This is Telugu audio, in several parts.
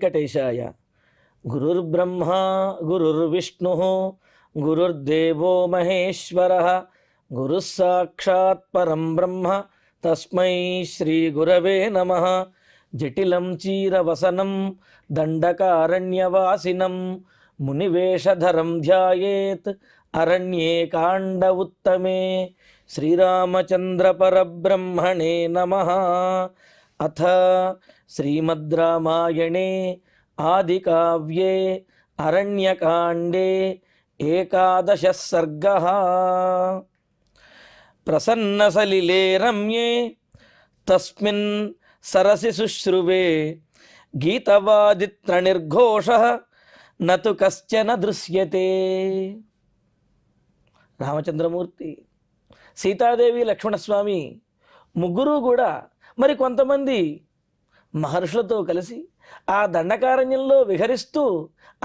వెంకటేశాయ. గురుర్బ్రహ్మా గురుర్విష్ణుః గురుర్దేవో మహేశ్వరః గురుః సాక్షాత్ పరం బ్రహ్మ తస్మై శ్రీ గురవే నమః. జటిలం చీరవసనం దండకారణ్యవాసినం మునివేషధరం ధ్యాయేత్ అరణ్యే కాండ ఉత్తమే. శ్రీరామచంద్ర పరబ్రహ్మణే నమః. అథ శ్రీమద్ రామాయణే ఆదికావ్యే అరణ్యకాండే ఏకాదశః సర్గః. ప్రసన్నసలిలే రమ్యే తస్మిన్ సరసి శుశ్రువే గీతవాదిత్ర నిర్ఘోషః నతు కశ్చన దృశ్యతే. రామచంద్రమూర్తి, సీతాదేవి, లక్ష్మణస్వామి ముగ్గురు కూడా మరి కొంతమంది మహర్షులతో కలిసి ఆ దండకారణ్యంలో విహరిస్తూ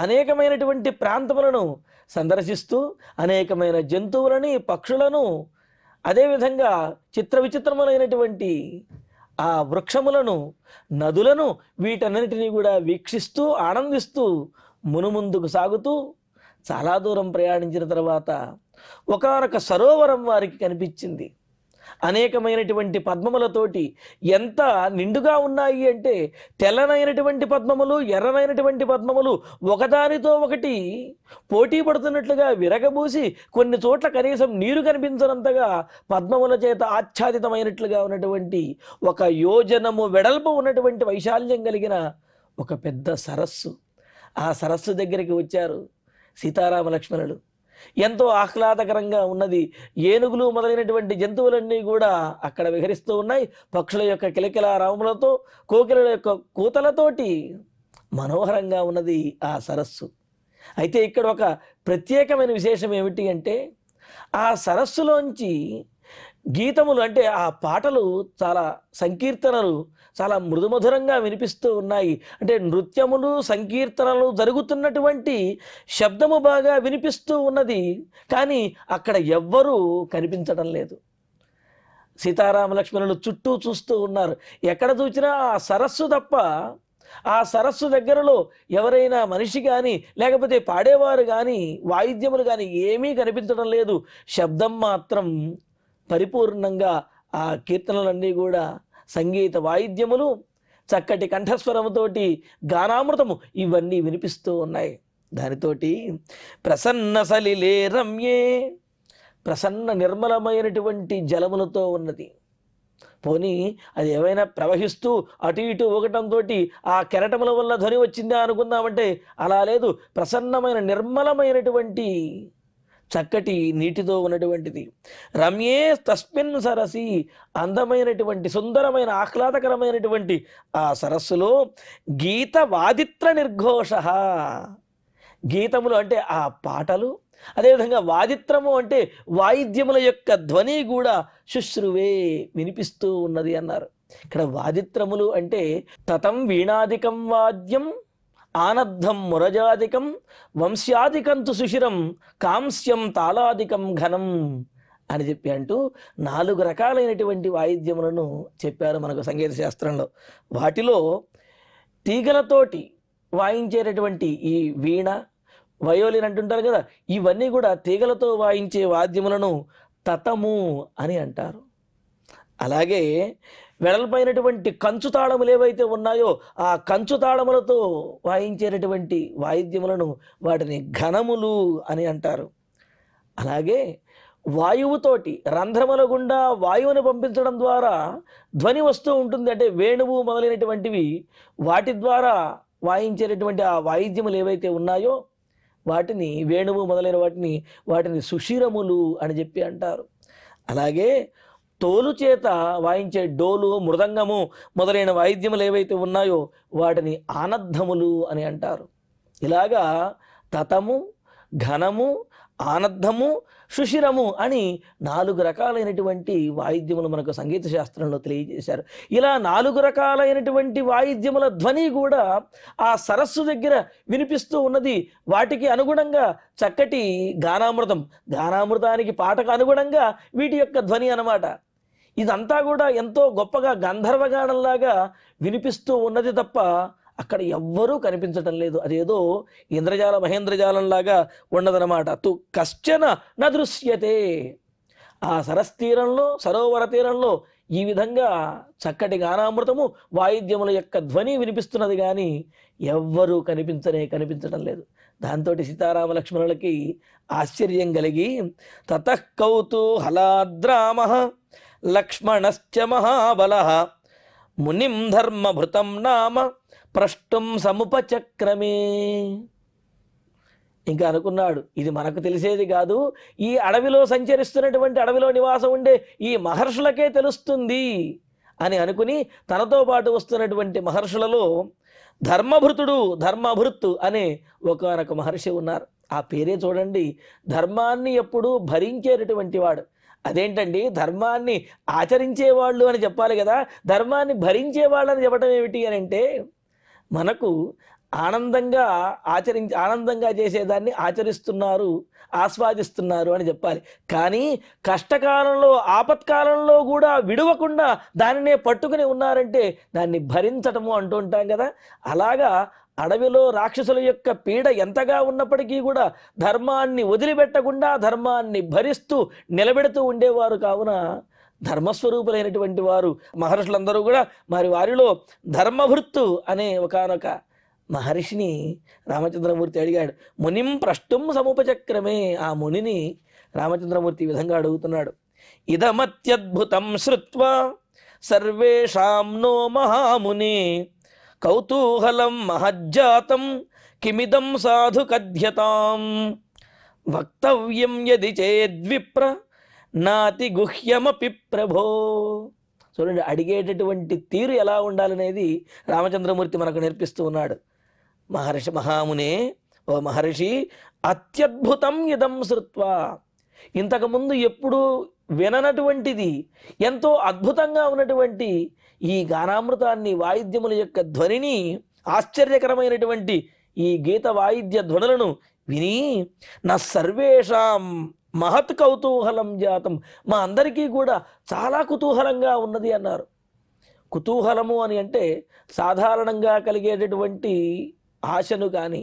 అనేకమైనటువంటి ప్రాంతములను సందర్శిస్తూ అనేకమైన జంతువులని, పక్షులను, అదేవిధంగా చిత్ర విచిత్రములైనటువంటి ఆ వృక్షములను, నదులను, వీటన్నిటినీ కూడా వీక్షిస్తూ ఆనందిస్తూ మునుముందుకు సాగుతూ చాలా దూరం ప్రయాణించిన తర్వాత ఒకానొక సరోవరం వారికి కనిపించింది. అనేకమైనటువంటి పద్మములతోటి ఎంత నిండుగా ఉన్నాయి అంటే తెల్లనైనటువంటి పద్మములు, ఎర్రనైనటువంటి పద్మములు ఒకదానితో ఒకటి పోటీ పడుతున్నట్లుగా విరగబూసి కొన్ని చోట్ల కనీసం నీరు కనిపించనంతగా పద్మముల చేత ఆచ్ఛాదితమైనట్లుగా ఉన్నటువంటి ఒక యోజనము వెడల్పు ఉన్నటువంటి వైశాల్యం కలిగిన ఒక పెద్ద సరస్సు. ఆ సరస్సు దగ్గరికి వచ్చారు సీతారామ లక్ష్మణులు. ఎంతో ఆహ్లాదకరంగా ఉన్నది. ఏనుగులు మొదలైనటువంటి జంతువులన్నీ కూడా అక్కడ విహరిస్తూ ఉన్నాయి. పక్షుల యొక్క కిలకిలా రావములతో, కోకిలల యొక్క కూతలతోటి మనోహరంగా ఉన్నది ఆ సరస్సు. అయితే ఇక్కడ ఒక ప్రత్యేకమైన విశేషం ఏమిటి అంటే ఆ సరస్సులోంచి గీతములు అంటే ఆ పాటలు, చాలా సంకీర్తనలు చాలా మృదుమధురంగా వినిపిస్తూ ఉన్నాయి. అంటే నృత్యములు, సంకీర్తనలు జరుగుతున్నటువంటి శబ్దము బాగా వినిపిస్తూ ఉన్నది. కానీ అక్కడ ఎవ్వరూ కనిపించడం లేదు. సీతారామ లక్ష్మణులు చుట్టూ చూస్తూ ఉన్నారు. ఎక్కడ చూసినా ఆ సరస్సు తప్ప ఆ సరస్సు దగ్గరలో ఎవరైనా మనిషి కానీ లేకపోతే పాడేవారు కానీ వాయిద్యములు కానీ ఏమీ కనిపించడం లేదు. శబ్దం మాత్రం పరిపూర్ణంగా ఆ కీర్తనలన్నీ కూడా సంగీత వాయిద్యములు, చక్కటి కంఠస్వరముతోటి గానామృతము ఇవన్నీ వినిపిస్తూ ఉన్నాయి. దానితోటి ప్రసన్న సలిలే రమ్యే, ప్రసన్న నిర్మలమైనటువంటి జలములతో ఉన్నది. పోనీ అది ఏమైనా ప్రవహిస్తూ అటు ఇటు ఊగటంతో ఆ కెరటముల వల్ల ధ్వని వచ్చిందా అనుకుందామంటే అలా లేదు. ప్రసన్నమైన నిర్మలమైనటువంటి చక్కటి నీటితో ఉన్నటువంటిది. రమ్యే తస్మిన్ సరసి, అందమైనటువంటి సుందరమైన ఆహ్లాదకరమైనటువంటి ఆ సరస్సులో గీత వాదిత్ర నిర్ఘోష, గీతములు అంటే ఆ పాటలు, అదేవిధంగా వాదిత్రము అంటే వాయిద్యముల యొక్క ధ్వని కూడా శుశ్రువే వినిపిస్తూ ఉన్నది అన్నారు. ఇక్కడ వాదిత్రములు అంటే తతం వీణాదికం వాద్యం ఆనద్ధం మురజాదికం వంశ్యాదికంతు సుశిరం కాంస్యం తాళాదికం ఘనం అని చెప్పి అంటూ 4 రకాలైనటువంటి వాయిద్యములను చెప్పారు మనకు సంగీత శాస్త్రంలో. వాటిలో తీగలతోటి వాయించేటటువంటి ఈ వీణ, వయోలిన్ అంటుంటారు కదా, ఇవన్నీ కూడా తీగలతో వాయించే వాద్యములను తతము అని అంటారు. అలాగే వెడల్పైనటువంటి కంచు తాళములు ఏవైతే ఉన్నాయో ఆ కంచు తాళములతో వాయించేటటువంటి వాయిద్యములను వాటిని ఘనములు అని అంటారు. అలాగే వాయువుతోటి రంధ్రముల గుండా వాయువుని పంపించడం ద్వారా ధ్వని వస్తూ ఉంటుంది. అంటే వేణువు మొదలైనటువంటివి వాటి ద్వారా వాయించేటటువంటి ఆ వాయిద్యములు ఏవైతే ఉన్నాయో వాటిని, వేణువు మొదలైన వాటిని సుషిరములు అని చెప్పి అంటారు. అలాగే తోలు చేత వాయించే డోలు, మృదంగము మొదలైన వాయిద్యములు ఏవైతే ఉన్నాయో వాటిని ఆనద్ధములు అని అంటారు. ఇలాగా తతము, ఘనము, ఆనద్ధము, సుషిరము అని 4 రకాలైనటువంటి వాయిద్యములు మనకు సంగీత శాస్త్రంలో తెలియజేశారు. ఇలా 4 రకాలైనటువంటి వాయిద్యముల ధ్వని కూడా ఆ సరస్సు దగ్గర వినిపిస్తూ ఉన్నది. వాటికి అనుగుణంగా చక్కటి గానామృతం, గానామృతానికి పాటకు అనుగుణంగా వీటి యొక్క ధ్వని అన్నమాట. ఇదంతా కూడా ఎంతో గొప్పగా గంధర్వగానంలాగా వినిపిస్తూ ఉన్నది తప్ప అక్కడ ఎవ్వరూ కనిపించటం లేదు. అదేదో ఇంద్రజాల మహేంద్రజాలంలాగా ఉండదన్నమాట. తు కశ్చన నదృశ్యతే. ఆ సరస్తీరంలో సరోవర తీరంలో ఈ విధంగా చక్కటి గానామృతము వాయిద్యముల యొక్క ధ్వని వినిపిస్తున్నది, కానీ ఎవ్వరూ కనిపించటం లేదు. దాంతో సీతారామ లక్ష్మణులకి ఆశ్చర్యం కలిగి తతః కౌతూహలాద్రామః లక్ష్మణశ్చ మహాబలః మునిం ధర్మభృతం నామ ప్రష్టుం సముపచక్రమే. ఇంకా అనుకున్నాడు, ఇది మనకు తెలిసేది కాదు, ఈ అడవిలో సంచరిస్తున్నటువంటి అడవిలో నివాసం ఉండే ఈ మహర్షులకే తెలుస్తుంది అని అనుకుని తనతో పాటు వస్తున్నటువంటి మహర్షులలో ధర్మభృత్తు అనే ఒకనొక మహర్షి ఉన్నారు. ఆ పేరే చూడండి, ధర్మాన్ని ఎప్పుడూ భరించేటటువంటి వాడు. అదేంటండి, ధర్మాన్ని ఆచరించేవాళ్ళు అని చెప్పాలి కదా, ధర్మాన్ని భరించేవాళ్ళు అని చెప్పడం ఏమిటి అని అంటే, మనకు ఆనందంగా చేసేదాన్ని ఆచరిస్తున్నారు, ఆస్వాదిస్తున్నారు అని చెప్పాలి. కానీ కష్టకాలంలో ఆపత్కాలంలో కూడా విడవకుండా దానినే పట్టుకుని ఉన్నారంటే దాన్ని భరించటము అంటూ ఉంటాం కదా. అలాగా అడవిలో రాక్షసుల యొక్క పీడ ఎంతగా ఉన్నప్పటికీ కూడా ధర్మాన్ని వదిలిపెట్టకుండా ధర్మాన్ని భరిస్తూ నిలబెడుతూ ఉండేవారు. కావున ధర్మస్వరూపులైనటువంటి వారు మహర్షులందరూ కూడా మరి వారిలో ధర్మభృత్తు అనే ఒకానొక మహర్షిని రామచంద్రమూర్తి అడిగాడు. మునిం ప్రష్టుం సముపచక్రమే. ఆ మునిని రామచంద్రమూర్తి ఈ విధంగా అడుగుతున్నాడు. ఇదమత్యద్భుతం శ్రుత్వా సర్వేషాం నో మహామునే కౌతూహలం మహజ్జాతం కిమిదం సాధు కథ్యతాం వక్తవ్యం యది చేద్విప్ర నాతి గుహ్యమపి ప్రభో. చూడండి, అడిగేటటువంటి తీరు ఎలా ఉండాలనేది రామచంద్రమూర్తి మనకు నేర్పిస్తూ ఉన్నాడు. మహర్షి మహామునే, ఓ మహర్షి, అత్యద్భుతం ఇదం శ్రుత్వా, ఇంతకుముందు ఎప్పుడూ విననటువంటిది, ఎంతో అద్భుతంగా ఉన్నటువంటి ఈ గానామృతాన్ని, వాయిద్యముల యొక్క ధ్వనిని, ఆశ్చర్యకరమైనటువంటి ఈ గీత వాయిద్య ధ్వనులను విని నా సర్వేషాం మహత్ కౌతూహలం జాతం, మా అందరికీ కూడా చాలా కుతూహలంగా ఉన్నది అన్నారు. కుతూహలము అని అంటే సాధారణంగా కలిగేటటువంటి ఆశను కానీ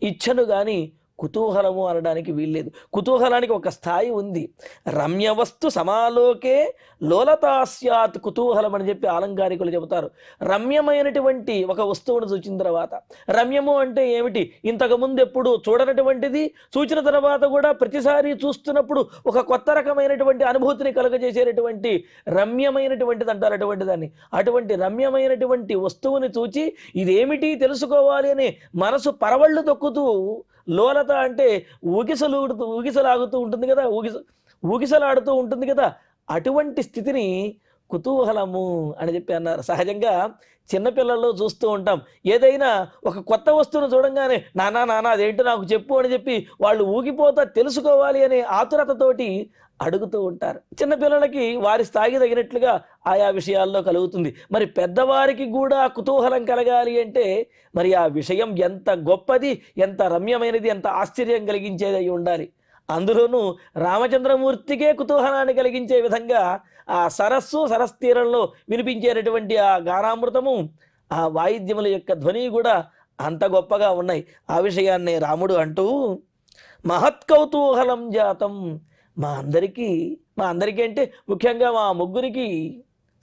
ఇచ్ఛను కానీ కుతూహలము అనడానికి వీల్లేదు. కుతూహలానికి ఒక స్థాయి ఉంది. రమ్యవస్తు సమాలోకే లోలతాస్యాత్ కుతూహలం అని చెప్పి ఆలంకారికులు చెబుతారు. రమ్యమైనటువంటి ఒక వస్తువును చూచిన తర్వాత, రమ్యము అంటే ఏమిటి, ఇంతకుముందు ఎప్పుడు చూడనటువంటిది, చూచిన తర్వాత కూడా ప్రతిసారి చూస్తున్నప్పుడు ఒక కొత్త రకమైనటువంటి అనుభూతిని కలుగజేసేటటువంటి రమ్యమైనటువంటిది అంటారు అటువంటి దాన్ని. అటువంటి రమ్యమైనటువంటి వస్తువుని చూచి ఇదేమిటి తెలుసుకోవాలి అని మనసు పరవళ్ళు తొక్కుతూ, లోలత అంటే ఊగిసలాగుతూ ఉంటుంది కదా, ఊగిసలాడుతూ ఉంటుంది కదా, అటువంటి స్థితిని కుతూహలము అని చెప్పి అన్నారు. సహజంగా చిన్నపిల్లల్లో చూస్తూ ఉంటాం, ఏదైనా ఒక కొత్త వస్తువును చూడంగానే నానా అదేంటో నాకు చెప్పు అని చెప్పి వాళ్ళు ఊగిపోతా తెలుసుకోవాలి అనే ఆతురతతోటి అడుగుతూ ఉంటారు. చిన్నపిల్లలకి వారి స్థాయికి తగినట్లుగా ఆయా విషయాల్లో కలుగుతుంది. మరి పెద్దవారికి కూడా కుతూహలం కలగాలి అంటే మరి ఆ విషయం ఎంత గొప్పది, ఎంత రమ్యమైనది, ఎంత ఆశ్చర్యం కలిగించేది అయి ఉండాలి. అందులోనూ రామచంద్రమూర్తికే కుతూహలాన్ని కలిగించే విధంగా ఆ సరస్తీరంలో వినిపించేటటువంటి ఆ గానామృతము, ఆ వాయిద్యముల యొక్క ధ్వని కూడా అంత గొప్పగా ఉన్నాయి. ఆ విషయాన్నే రాముడు అంటూ మహత్కౌతూహలం జాతం, మా అందరికీ అంటే ముఖ్యంగా మా ముగ్గురికి,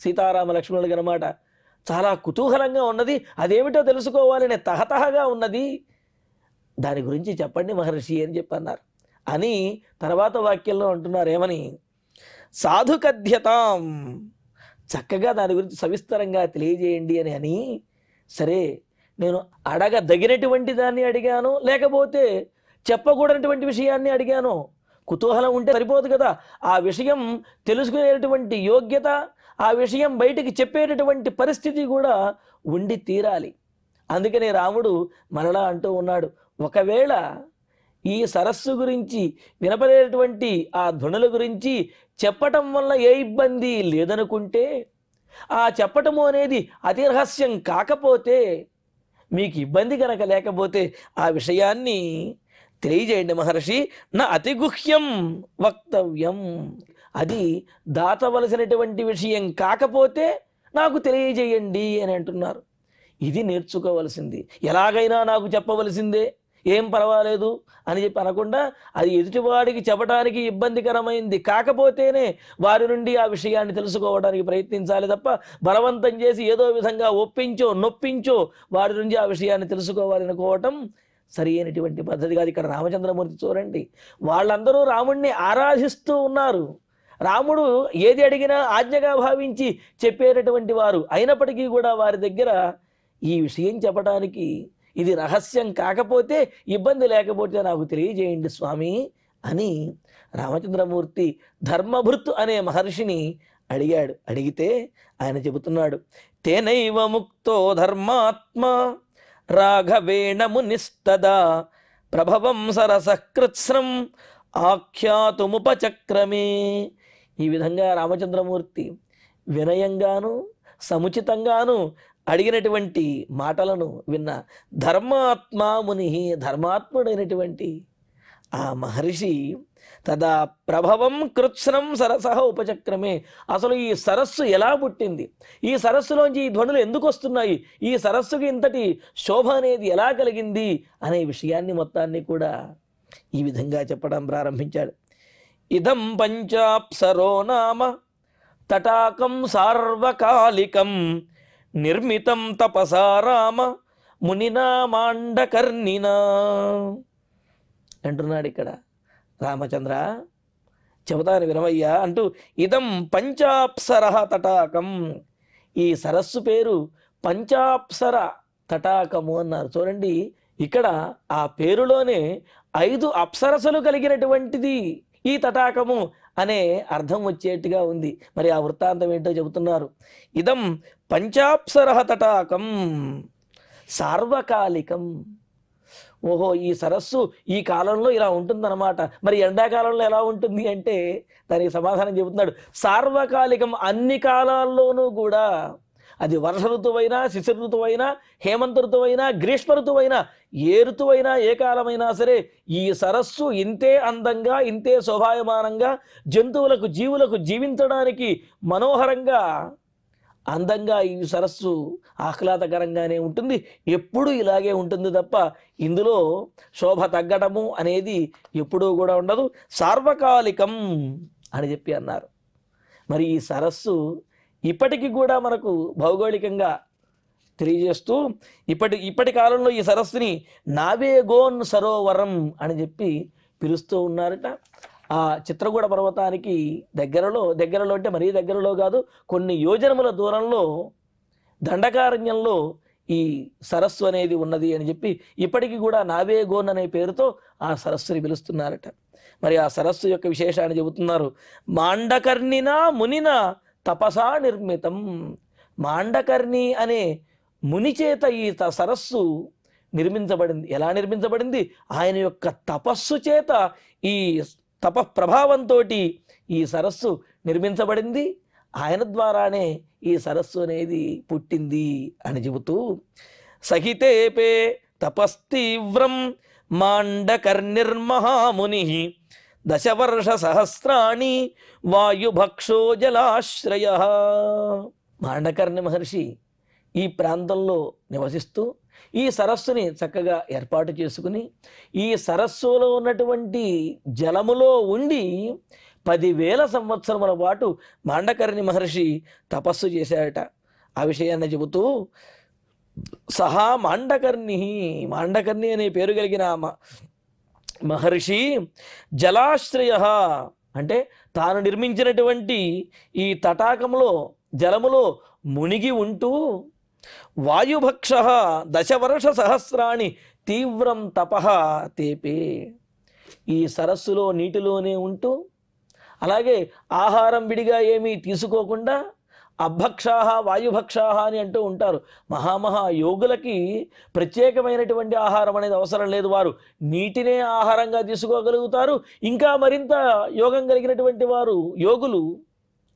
సీతారామ లక్ష్మణులకి అన్నమాట, చాలా కుతూహలంగా ఉన్నది, అదేమిటో తెలుసుకోవాలనే తహతహగా ఉన్నది, దాని గురించి చెప్పండి మహర్షి అని చెప్పన్నారు. అని తర్వాత వాక్యంలో అంటున్నారు ఏమని, సాధుకథ్యతాం, చక్కగా దాని గురించి సవిస్తరంగా తెలియజేయండి అని. సరే, నేను అడగదగినటువంటి దాన్ని అడిగాను, లేకపోతే చెప్పకూడనటువంటి విషయాన్ని అడిగాను. కుతూహలం ఉంటే సరిపోదు కదా, ఆ విషయం తెలుసుకునేటటువంటి యోగ్యత, ఆ విషయం బయటికి చెప్పేటటువంటి పరిస్థితి కూడా ఉండి తీరాలి. అందుకనే రాముడు మరలా అంటూ ఉన్నాడు, ఒకవేళ ఈ సరస్సు గురించి వినపడేటువంటి ఆ ధ్వనుల గురించి చెప్పటం వల్ల ఏ ఇబ్బంది లేదనుకుంటే, ఆ చెప్పటము అనేది అతి రహస్యం కాకపోతే, మీకు ఇబ్బంది కనుక లేకపోతే ఆ విషయాన్ని తెలియజేయండి మహర్షి. నా అతిగుహ్యం వక్తవ్యం, అది దాచవలసినటువంటి విషయం కాకపోతే నాకు తెలియజేయండి అని అంటున్నారు. ఇది నేర్చుకోవలసింది. ఎలాగైనా నాకు చెప్పవలసిందే, ఏం పర్వాలేదు అని చెప్పి అనకుండా, అది ఎదుటివాడికి చెప్పడానికి ఇబ్బందికరమైంది కాకపోతేనే వారి నుండి ఆ విషయాన్ని తెలుసుకోవడానికి ప్రయత్నించాలి తప్ప, బలవంతం చేసి ఏదో విధంగా ఒప్పించో నొప్పించో వారి నుంచి ఆ విషయాన్ని తెలుసుకోవాలనుకోవటం సరి అయినటువంటి పద్ధతి కాదు. ఇక్కడ రామచంద్రమూర్తి చూడండి, వాళ్ళందరూ రాముణ్ణి ఆరాధిస్తూ ఉన్నారు. రాముడు ఏది అడిగినా ఆజ్ఞగా భావించి చెప్పేటటువంటి వారు అయినప్పటికీ కూడా వారి దగ్గర ఈ విషయం చెప్పడానికి ఇది రహస్యం కాకపోతే, ఇబ్బంది లేకపోతే నాకు తెలియజేయండి స్వామి అని రామచంద్రమూర్తి ధర్మభృత్ అనే మహర్షిని అడిగాడు. అడిగితే ఆయన చెబుతున్నాడు, తేనైవ ముక్తో ధర్మాత్మ రాఘవేణ మునిస్తదా ప్రభవం సరసకృత్స్రం ఆఖ్యాతుముపచక్రమే. ఈ విధంగా రామచంద్రమూర్తి వినయంగాను సముచితంగాను అడిగినటువంటి మాటలను విన్న ధర్మాత్మ ముని, ధర్మాత్ముడైనటువంటి ఆ మహర్షి తదా ప్రభవం కృత్స్నం సరసహ ఉపచక్రమే. అసలు ఈ సరస్సు ఎలా పుట్టింది, ఈ సరస్సులోంచి ఈ ధ్వనులు ఎందుకు వస్తున్నాయి, ఈ సరస్సుకి ఇంతటి శోభ అనేది ఎలా కలిగింది అనే విషయాన్ని మొత్తాన్ని కూడా ఈ విధంగా చెప్పడం ప్రారంభించాడు. ఇదం పంచాప్సరో నామ తటాకం సార్వకాలికం నిర్మితం తపసా రామ మునినా మాండకర్ణినా అంటున్నాడు. ఇక్కడ రామచంద్ర చెబుతాను వినవయ్యా అంటూ, ఇదం పంచాప్సర తటాకం, ఈ సరస్సు పేరు పంచాప్సర తటాకము అన్నారు. చూడండి, ఇక్కడ ఆ పేరులోనే 5 అప్సరసలు కలిగినటువంటిది ఈ తటాకము అనే అర్థం వచ్చేట్టుగా ఉంది. మరి ఆ వృత్తాంతం ఏంటో చెబుతున్నారు. ఇదం పంచాప్సర తటాకం సార్వకాలికం. ఓహో, ఈ సరస్సు ఈ కాలంలో ఇలా ఉంటుందన్నమాట. మరి ఎండాకాలంలో ఎలా ఉంటుంది అంటే దానికి సమాధానం చెబుతున్నాడు. సార్వకాలికం, అన్ని కాలాల్లోనూ కూడా, అది వర్ష ఋతువైనా, శిశిర ఋతువైనా, హేమంత ఋతువైనా, గ్రీష్మ ఋతువైనా, ఏ ఋతువైనా, ఏ కాలమైనా సరే ఈ సరస్సు ఇంతే అందంగా, ఇంతే శోభాయమానంగా, జంతువులకు జీవులకు జీవించడానికి మనోహరంగా అందంగా ఈ సరస్సు ఆహ్లాదకరంగానే ఉంటుంది. ఎప్పుడూ ఇలాగే ఉంటుంది తప్ప ఇందులో శోభ తగ్గడము అనేది ఎప్పుడూ కూడా ఉండదు. సార్వకాలికం అని చెప్పి అన్నారు. మరి ఈ సరస్సు ఇప్పటికి కూడా మనకు భౌగోళికంగా తెలియజేస్తూ ఇప్పటి కాలంలో ఈ సరస్సుని నావేగోన్ సరోవరం అని చెప్పి పిలుస్తూ ఉన్నారట. ఆ చిత్రకూట పర్వతానికి దగ్గరలో అంటే మరీ దగ్గరలో కాదు, కొన్ని యోజనముల దూరంలో దండకారణ్యంలో ఈ సరస్సు అనేది ఉన్నది అని చెప్పి ఇప్పటికీ కూడా నావేగోన్ అనే పేరుతో ఆ సరస్సుని పిలుస్తున్నారట. మరి ఆ సరస్సు యొక్క విశేషాన్ని చెబుతున్నారు. మాండకర్ణినా మునినా తపసా నిర్మితం. మాండకర్ణి అనే ముని చేత ఈ సరస్సు నిర్మించబడింది. ఎలా నిర్మించబడింది? ఆయన యొక్క తపస్సు చేత, ఈ తప ప్రభావంతో ఈ సరస్సు నిర్మించబడింది. ఆయన ద్వారానే ఈ సరస్సు అనేది పుట్టింది అని చెబుతూ, సహితేపే తపస్తీవ్రం మాండకర్ణిర్మహాముని దశవర్ష సహస్రాణి వాయుభక్షో జలాశ్రయ. మాండకర్ణి మహర్షి ఈ ప్రాంతంలో నివసిస్తూ ఈ సరస్సుని చక్కగా ఏర్పాటు చేసుకుని, ఈ సరస్సులో ఉన్నటువంటి జలములో ఉండి 10,000 సంవత్సరముల పాటు మాండకర్ణి మహర్షి తపస్సు చేశాడట. ఆ విషయాన్ని చెబుతూ, సహా మాండకర్ణి, మాండకర్ణి అనే పేరు కలిగిన మహర్షి జలాశ్రయ అంటే తాను నిర్మించినటువంటి ఈ తటాకంలో జలములో మునిగి ఉంటూ, వాయుభక్ష దశవర్ష సహస్రాణి తీవ్రం తపః తేపే, ఈ సరస్సులో నీటిలోనే ఉంటూ, అలాగే ఆహారం విడిగా ఏమీ తీసుకోకుండా, అభక్షాహ వాయుభక్షాహ అని అంటూ ఉంటారు. మహామహా యోగులకి ప్రత్యేకమైనటువంటి ఆహారం అనేది అవసరం లేదు. వారు నీటినే ఆహారంగా తీసుకోగలుగుతారు. ఇంకా మరింత యోగం కలిగినటువంటి వారు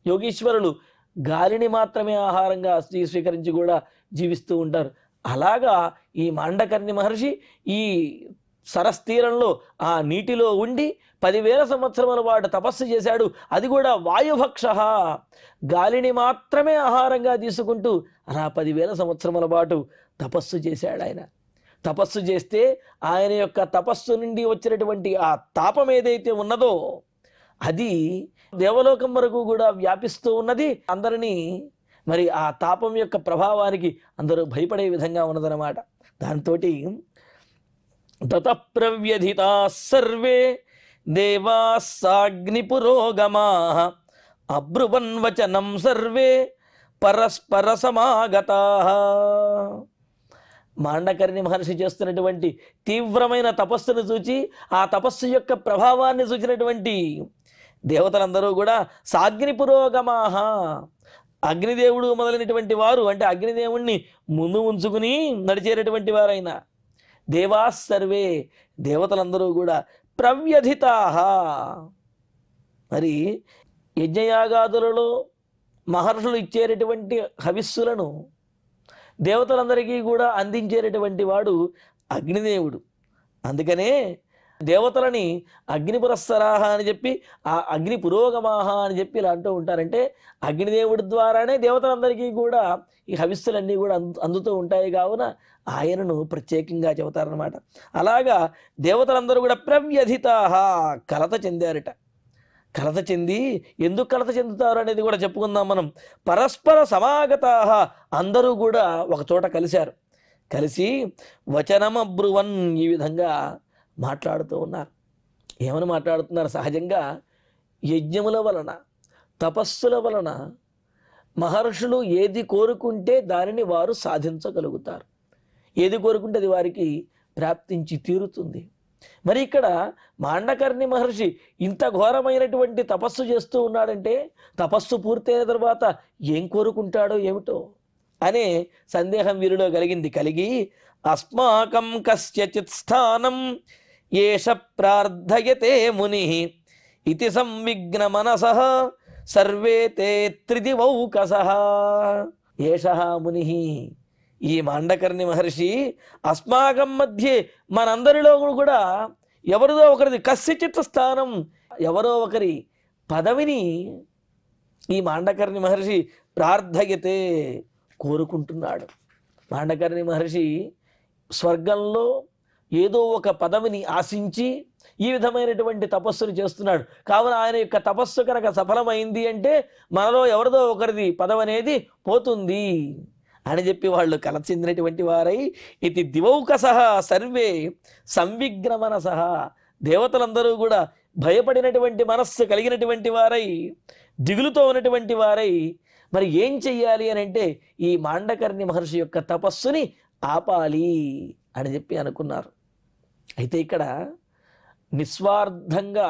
యోగీశ్వరులు గాలిని మాత్రమే ఆహారంగా స్వీకరించి కూడా జీవిస్తూ ఉంటారు. అలాగా ఈ మాండకర్ణి మహర్షి ఈ సరస్తీరంలో ఆ నీటిలో ఉండి 10,000 సంవత్సరముల పాటు తపస్సు చేశాడు. అది కూడా వాయుభక్ష, గాలిని మాత్రమే ఆహారంగా తీసుకుంటూ అలా 10,000 సంవత్సరముల పాటు తపస్సు చేశాడు ఆయన. తపస్సు చేస్తే ఆయన యొక్క తపస్సు నుండి వచ్చినటువంటి ఆ తాపం ఏదైతే ఉన్నదో అది దేవలోకం వరకు కూడా వ్యాపిస్తూ ఉన్నది. అందరినీ మరి ఆ తాపం యొక్క ప్రభావానికి అందరూ భయపడే విధంగా ఉన్నదన్నమాట. దాంతో తతప్రవ్యధితా సర్వే దేవాస్సాగ్నిపురోగమాః అబ్రువన్ వచనం సర్వే పరస్పర సమాగతాః. మాండకర్ణి మహర్షి చేస్తున్నటువంటి తీవ్రమైన తపస్సును చూచి ఆ తపస్సు యొక్క ప్రభావాన్ని చూసినటువంటి దేవతలందరూ కూడా సాగ్నిపురోగమాః, అగ్నిదేవుడు మొదలైనటువంటి వారు, అంటే అగ్నిదేవుణ్ణి ముందు ఉంచుకుని నడిచేటటువంటి వారైన దేవాస్ సర్వే, దేవతలందరూ కూడా ప్రవ్యధితాః. మరి యజ్ఞయాగాదులలో మహర్షులు ఇచ్చేటటువంటి హవిస్సులను దేవతలందరికీ కూడా అందించేటటువంటి వాడు అగ్నిదేవుడు. అందుకనే దేవతలని అగ్ని పురస్సరాహ అని చెప్పి, ఆ అగ్ని పురోగమాహ అని చెప్పి ఇలా అంటూ ఉంటారంటే అగ్నిదేవుడి ద్వారానే దేవతలందరికీ కూడా ఈ హవిస్సులన్నీ కూడా అందుతూ ఉంటాయి. కావున ఆయనను ప్రత్యేకంగా చెబుతారనమాట. అలాగా దేవతలందరూ కూడా ప్రవ్యధితాః, కలత చెందారట. కలత చెంది ఎందుకు కలత చెందుతారు అనేది కూడా చెప్పుకుందాం మనం. పరస్పర సమాగతాః, అందరూ కూడా ఒక చోట కలిశారు. కలిసి వచనమబ్రువన్, ఈ విధంగా మాట్లాడుతూ ఉన్నారు. ఏమని మాట్లాడుతున్నారు? సహజంగా యజ్ఞముల వలన, తపస్సుల వలన మహర్షులు ఏది కోరుకుంటే దానిని వారు సాధించగలుగుతారు. ఏది కోరుకుంటే అది వారికి ప్రాప్తించి తీరుతుంది. మరి ఇక్కడ మాండకర్ణి మహర్షి ఇంత ఘోరమైనటువంటి తపస్సు చేస్తూ ఉన్నాడంటే తపస్సు పూర్తయిన తర్వాత ఏం కోరుకుంటాడో ఏమిటో అనే సందేహం వీరిలో కలిగి అస్మాకం కస్యచిత్ స్థానం ఏష ప్రార్థయతే ముని ఇతి సంవిఘ్న మనసః సర్వే తే త్రిదివౌకసః. ఏషః ముని, ఈ మాండకర్ణి మహర్షి అస్మాకం మధ్యే, మనందరిలో కూడా ఎవరిదో ఒకరిది కస్యచిత్ స్థానం, ఎవరో ఒకరి పదవిని ఈ మాండకర్ణి మహర్షి ప్రార్థయతే, కోరుకుంటున్నాడు. మాండకర్ణి మహర్షి స్వర్గంలో ఏదో ఒక పదవిని ఆశించి ఈ విధమైనటువంటి తపస్సును చేస్తున్నాడు. కావున ఆయన యొక్క తపస్సు కనుక సఫలమైంది అంటే మనలో ఎవరిదో ఒకరిది పదవి అనేది పోతుంది అని చెప్పి వాళ్ళు కలత చెందినటువంటి వారై ఇది దివౌకసః సర్వే సంవిఘ్న మనసః, దేవతలందరూ కూడా భయపడినటువంటి మనస్సు కలిగినటువంటి వారై, దిగులుతో ఉన్నటువంటి వారై మరి ఏం చెయ్యాలి అని అంటే ఈ మాండకర్ణి మహర్షి యొక్క తపస్సుని ఆపాలి అని చెప్పి అనుకున్నారు. అయితే ఇక్కడ నిస్వార్థంగా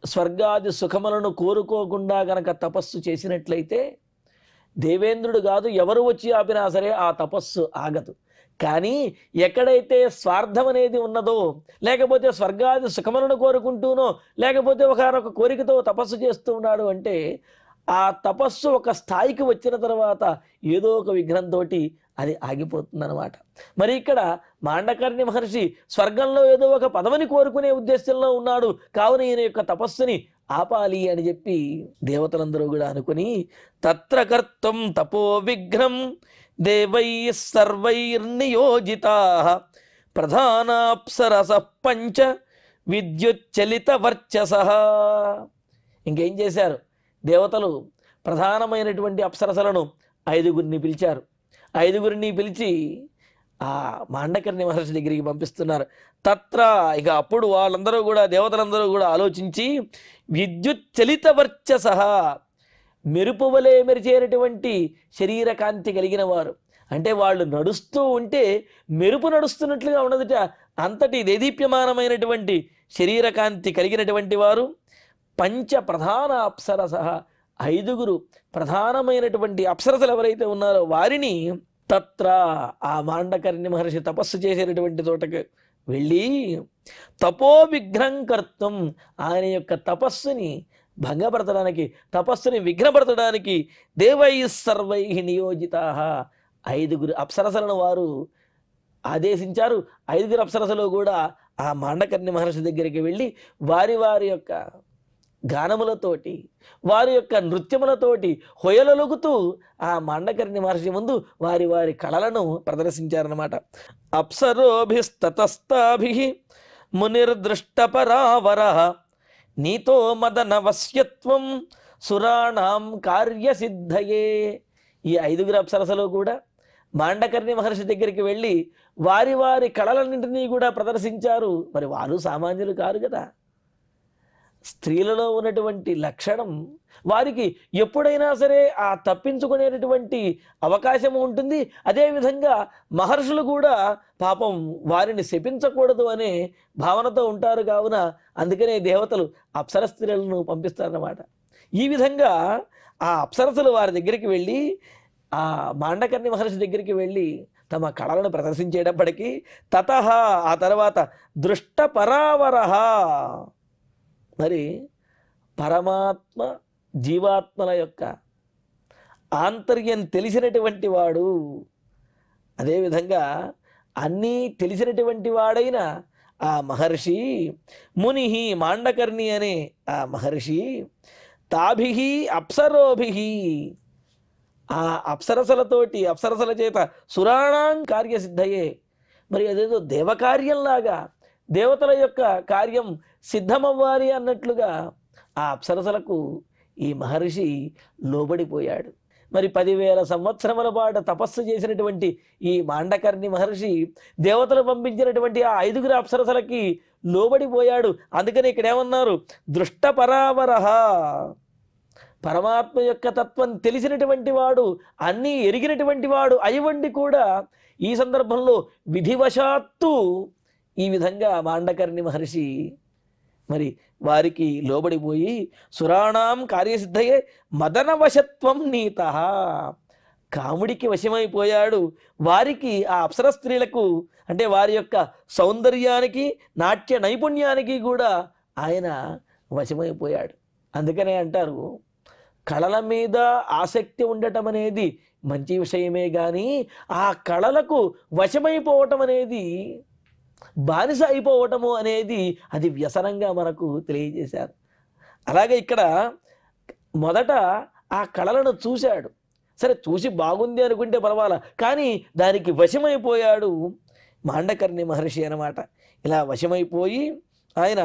స్వర్గాది సుఖములను కోరుకోకుండా గనక తపస్సు చేసినట్లయితే దేవేంద్రుడు కాదు ఎవరు వచ్చి ఆపినా సరే ఆ తపస్సు ఆగదు. కానీ ఎక్కడైతే స్వార్థం అనేది ఉన్నదో, లేకపోతే స్వర్గాది సుఖములను కోరుకుంటూనో, లేకపోతే ఒకనొక కోరికతో తపస్సు చేస్తూ ఉన్నాడు అంటే ఆ తపస్సు ఒక స్థాయికి వచ్చిన తర్వాత ఏదో ఒక విఘ్నంతో అది ఆగిపోతుందన్నమాట. మరి ఇక్కడ మాండకర్ణి మహర్షి స్వర్గంలో ఏదో ఒక పదవిని కోరుకునే ఉద్దేశంలో ఉన్నాడు. కావున ఈయన యొక్క తపస్సుని ఆపాలి అని చెప్పి దేవతలందరూ కూడా అనుకుని తత్ర కర్తుం తపో విఘ్నం దేవైః సర్వైర్నియోజితాః ప్రధానాప్సరసః పంచ విద్యుచ్చలిత వర్చసః. ఇంకేం చేశారు? దేవతలు ప్రధానమైనటువంటి అప్సరసలను 5గురిని పిలిచారు. 5గురిని పిలిచి ఆ మాండకర్ణి మహర్షి దగ్గరికి పంపిస్తున్నారు. తత్ర, ఇక అప్పుడు వాళ్ళందరూ కూడా దేవతలందరూ కూడా ఆలోచించి విద్యుచ్చలిత వర్చసః, మెరుపు వలె మెరిచేటటువంటి శరీర కాంతి కలిగిన వారు, అంటే వాళ్ళు నడుస్తూ ఉంటే మెరుపు నడుస్తున్నట్లుగా ఉన్నదట. అంతటి దేదీప్యమానమైనటువంటి శరీర కాంతి కలిగినటువంటి వారు. పంచ ప్రధాన అప్సరసః, 5గురు ప్రధానమైనటువంటి అప్సరసలు ఎవరైతే ఉన్నారో వారిని తత్ర, ఆ మాండకర్ణి మహర్షి తపస్సు చేసేటటువంటి చోటకు వెళ్ళి తపో విఘ్నం కర్తం, ఆయన యొక్క తపస్సుని భంగపరచడానికి, తపస్సుని విఘ్నపరచడానికి దేవైః సర్వైః నియోజితాః, 5గురు అప్సరసలను వారు ఆదేశించారు. 5గురు అప్సరసలు కూడా ఆ మాండకర్ణి మహర్షి దగ్గరికి వెళ్ళి వారి వారి యొక్క గానములతోటి వారి యొక్క నృత్యములతోటి హొయలొలుగుతూ ఆ మాండకర్ణి మహర్షి ముందు వారి వారి కళలను ప్రదర్శించారన్నమాట. అప్సరోభిస్తతస్తాభి మునిర్దృష్టపరావర నీతో మదనవశ్యత్వం సురాణం కార్యసిద్ధయే. ఈ 5 అప్సరసలు కూడా మాండకర్ణి మహర్షి దగ్గరికి వెళ్ళి వారి వారి కళలన్నింటినీ కూడా ప్రదర్శించారు. మరి వారు సామాన్యులు కారు కదా. స్త్రీలలో ఉన్నటువంటి లక్షణం వారికి ఎప్పుడైనా సరే ఆ తప్పించుకునేటటువంటి అవకాశం ఉంటుంది. అదేవిధంగా మహర్షులు కూడా పాపం వారిని శపించకూడదు అనే భావనతో ఉంటారు. కావున అందుకనే దేవతలు అప్సర స్త్రీలను పంపిస్తారన్నమాట. ఈ విధంగా ఆ అప్సరసలు వారి దగ్గరికి వెళ్ళి ఆ మాండకర్ణి మహర్షి దగ్గరికి వెళ్ళి తమ కళలను ప్రదర్శించేటప్పటికీ తతః ఆ తర్వాత దృష్ట పరావరః, మరి పరమాత్మ జీవాత్మల యొక్క ఆంతర్యం తెలిసినటువంటి వాడు, అదేవిధంగా అన్నీ తెలిసినటువంటి వాడైన ఆ మహర్షి ముని మాండకర్ణి అనే ఆ మహర్షి తాభిహి అప్సరోభిహి ఆ అప్సరసలతోటి అప్సరసల చేత సురాణాం కార్యసిద్ధయే, మరి అదేదో దేవకార్యంలాగా దేవతల యొక్క కార్యం సిద్ధమవ్వాలి అన్నట్లుగా ఆ అప్సరసలకు ఈ మహర్షి లోబడిపోయాడు. మరి 10,000 సంవత్సరముల పాటు తపస్సు చేసినటువంటి ఈ మాండకర్ణి మహర్షి దేవతలు పంపించినటువంటి ఆ 5 అప్సరసలకి లోబడిపోయాడు. అందుకని ఇక్కడ ఏమన్నారు, దృష్ట పరావరః, పరమాత్మ యొక్క తత్వం తెలిసినటువంటి వాడు, అన్నీ ఎరిగినటువంటి వాడు అయ్యండి కూడా ఈ సందర్భంలో విధివశాత్తు ఈ విధంగా మాండకర్ణి మహర్షి మరి వారికి లోబడిపోయి సురాణం కార్యసిద్ధయే మదనవశత్వం నీత, కాముడికి వశమైపోయాడు. వారికి ఆ అప్సర స్త్రీలకు అంటే వారి యొక్క సౌందర్యానికి నాట్య నైపుణ్యానికి కూడా ఆయన వశమైపోయాడు. అందుకనే అంటారు, కళల మీద ఆసక్తి ఉండటం అనేది మంచి విషయమే, కానీ ఆ కళలకు వశమైపోవటం అనేది, బానిస అయిపోవటము అనేది అది వ్యసనంగా మనకు తెలియజేశారు. అలాగే ఇక్కడ మొదట ఆ కళలను చూశాడు, సరే చూసి బాగుంది అనుకుంటే పర్వాలా, కానీ దానికి వశమైపోయాడు మాండకర్ణి మహర్షి అన్నమాట. ఇలా వశమైపోయి ఆయన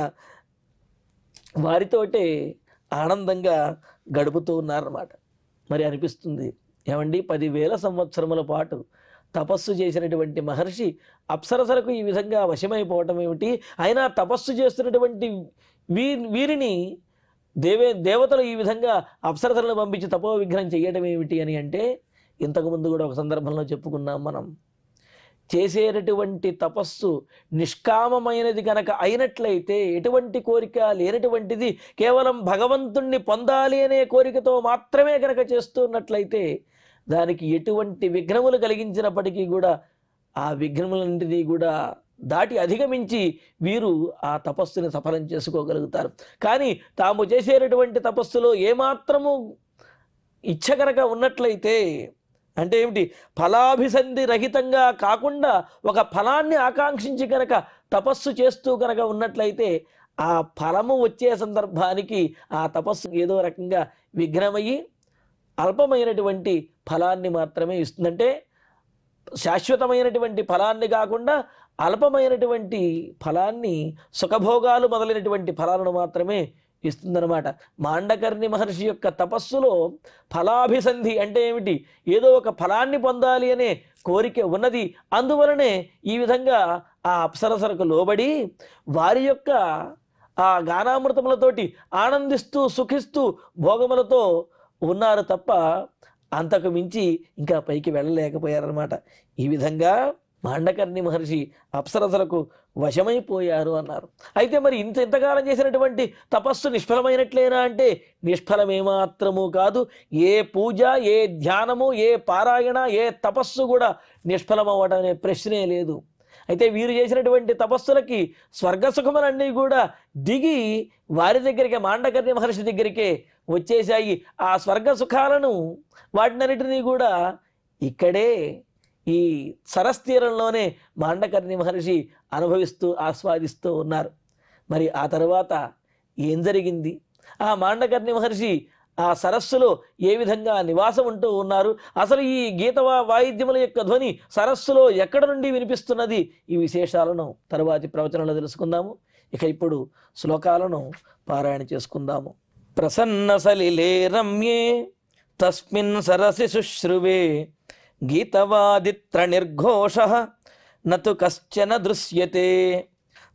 వారితోటే ఆనందంగా గడుపుతూ ఉన్నారన్నమాట. మరి అనిపిస్తుంది ఏమండి, 10,000 సంవత్సరముల పాటు తపస్సు చేసినటువంటి మహర్షి అప్సరసలకు ఈ విధంగా వశమైపోవటం ఏమిటి, అయినా తపస్సు చేస్తున్నటువంటి వీరిని దేవతలు ఈ విధంగా అప్సరసలను పంపించి తపో విగ్రహం చేయడం ఏమిటి అని అంటే, ఇంతకుముందు కూడా ఒక సందర్భంలో చెప్పుకున్నాం మనం. చేసేటటువంటి తపస్సు నిష్కామమైనది కనుక అయినట్లయితే, ఎటువంటి కోరిక లేనటువంటిది కేవలం భగవంతుణ్ణి పొందాలి అనే కోరికతో మాత్రమే కనుక చేస్తున్నట్లయితే దానికి ఎటువంటి విఘ్నములు కలిగించినప్పటికీ కూడా ఆ విఘ్నములన్నింటినీ కూడా దాటి అధిగమించి వీరు ఆ తపస్సుని సఫలం చేసుకోగలుగుతారు. కానీ తాము చేసేటటువంటి తపస్సులో ఏమాత్రము ఇచ్ఛ కనుక ఉన్నట్లయితే, అంటే ఏమిటి, ఫలాభిసంధి రహితంగా కాకుండా ఒక ఫలాన్ని ఆకాంక్షించి కనుక తపస్సు చేస్తూ కనుక ఉన్నట్లయితే ఆ ఫలము వచ్చే సందర్భానికి ఆ తపస్సు ఏదో రకంగా విఘ్నమయ్యి అల్పమైనటువంటి ఫలాన్ని మాత్రమే ఇస్తుందంటే, శాశ్వతమైనటువంటి ఫలాన్ని కాకుండా అల్పమైనటువంటి ఫలాన్ని, సుఖభోగాలు మొదలైనటువంటి ఫలాలను మాత్రమే ఇస్తుందన్నమాట. మాండకర్ణి మహర్షి యొక్క తపస్సులో ఫలాభిసంధి అంటే ఏమిటి, ఏదో ఒక ఫలాన్ని పొందాలి అనే కోరిక ఉన్నది. అందువలనే ఈ విధంగా ఆ అప్సరసలకు లోబడి వారి యొక్క ఆ గానామృతములతోటి ఆనందిస్తూ సుఖిస్తూ భోగములతో ఉన్నారు తప్ప అంతకు మించి ఇంకా పైకి వెళ్ళలేకపోయారన్నమాట. ఈ విధంగా మాండకర్ణి మహర్షి అప్సరసలకు వశమైపోయారు అన్నారు. అయితే మరి ఇంతకాలం చేసినటువంటి తపస్సు నిష్ఫలమైనట్లేనా అంటే నిష్ఫలమేమాత్రము కాదు. ఏ పూజ, ఏ ధ్యానము, ఏ పారాయణ, ఏ తపస్సు కూడా నిష్ఫలమవ్వడం అనే ప్రశ్నే లేదు. అయితే వీరు చేసినటువంటి తపస్సులకి స్వర్గసుఖములన్నీ కూడా దిగి వారి దగ్గరికి, మాండకర్ణి మహర్షి దగ్గరికే వచ్చేశాయి. ఆ స్వర్గ సుఖాలను వాటినన్నిటినీ కూడా ఇక్కడే ఈ సరస్తీరంలోనే మాండకర్ణి మహర్షి అనుభవిస్తూ ఆస్వాదిస్తూ ఉన్నారు. మరి ఆ తర్వాత ఏం జరిగింది, ఆ మాండకర్ణి మహర్షి ఆ సరస్సులో ఏ విధంగా నివాసం ఉంటూ ఉన్నారు, అసలు ఈ గీత వాయిద్యముల యొక్క ధ్వని సరస్సులో ఎక్కడ నుండి వినిపిస్తున్నది, ఈ విశేషాలను తరువాతి ప్రవచనంలో తెలుసుకుందాము. ఇక ఇప్పుడు శ్లోకాలను పారాయణ చేసుకుందాము. ప్రసన్న సలిలే రమ్యే తస్మిన్ సరసి శుశ్రువే గీతవాదిత్ర నిర్ఘోషః నతు కశ్చన దృశ్యతే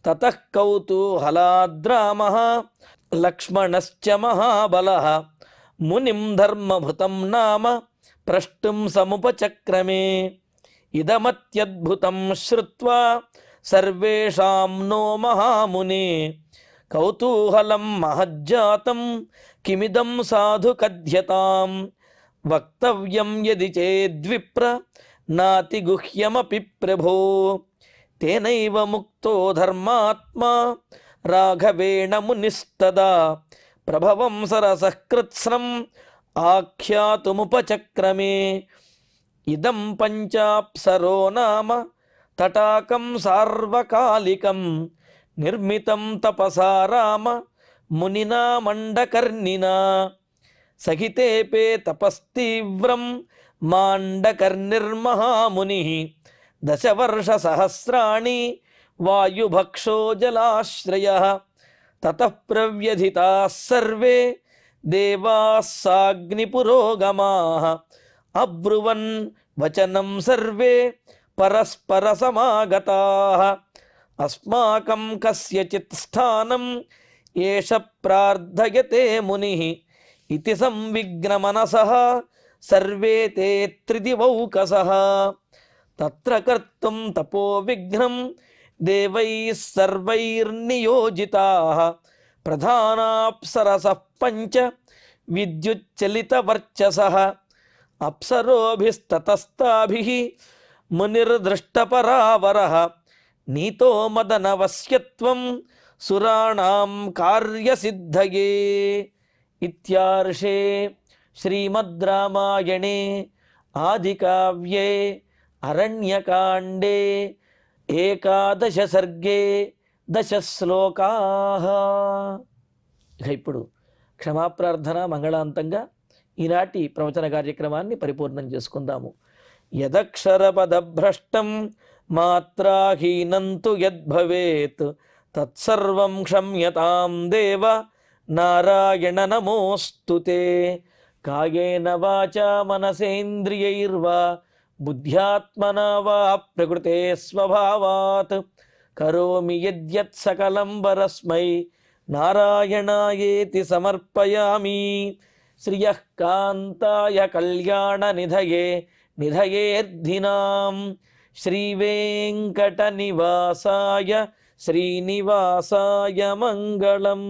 తతః కౌతూహలాద్రామః లక్ష్మణశ్చ మహాబలః మునిం ధర్మభృతం నామ ప్రష్టుం సముపచక్రమే ఇదమత్యద్భుతం శ్రుత్వా సర్వేషాం నో మహామునే కౌతూహలం మహజ్జాతం కిమిదం సాధు కథ్యతాం వక్తవ్యం యది చేద్విప్ర నాతి గుహ్యమపి ప్రభో తేనైవ ముక్తో ధర్మాత్మా రాఘవేణ మునిస్తదా ప్రభవం సరసః కృత్స్నం ఆఖ్యాతుముపచక్రమే ఇదం పంచాప్సరో నామ తటాకం సార్వకాలికం నిర్మితం తపసా రామ మునినా మండకర్ణినా సహితేపే తపస్తీవ్రం మాండకర్ణిర్మహాముని దశవర్షసహస్రాణి వాయుభక్షో జలాశ్రయః తతః ప్రవ్యధితాః సర్వే దేవాः సాగ్నిపురోగమాః అబ్రువన్ వచనం సర్వే పరస్పర సమాగతాః అస్మాకం కస్యచిత్ స్థానం ఏష ప్రార్థయతే మునిః ఇతి సంవిఘ్నమనసః సర్వే తే త్రిదివౌకసః తత్ర కర్తుం తపో విఘ్నం దేవైః సర్వైర్నియోజితాః ప్రధానాప్సరసః పంచ విద్యుచ్చలితవర్చసః అప్సరోభిస్తతస్తాభిః మునిర్దృష్టపరావరః నీతో మదనవశ్యత్వం సురాణాం కార్యసిద్ధయే. ఇత్యార్షే శ్రీమద్ రామాయణే ఆదికావ్యే అరణ్యకాండే ఏకాదశ సర్గే దశ శ్లోకాః. ఇక ఇప్పుడు క్షమాప్రార్థన మంగళాంతంగా ఈనాటి ప్రవచన కార్యక్రమాన్ని పరిపూర్ణం చేసుకుందాము. యదక్షరపదభ్రష్టం మాత్రాహీనం తు యద్భవేత్ తత్సర్వం క్షమ్యతాం దేవ నారాయణ నమోస్తుతే. కాయేన వాచా మనసేంద్రియైర్వా బుద్ధ్యాత్మనా వా ప్రకృతే స్వభావాత్ కరోమి యద్యత్ సకలం పరస్మై నారాయణాయేతి సమర్పయామి. శ్రియః కాంతాయ కళ్యాణ నిధయే నిధయేర్ధినాం శ్రీవేంకట నివాసాయ శ్రీనివాసాయ మంగళం.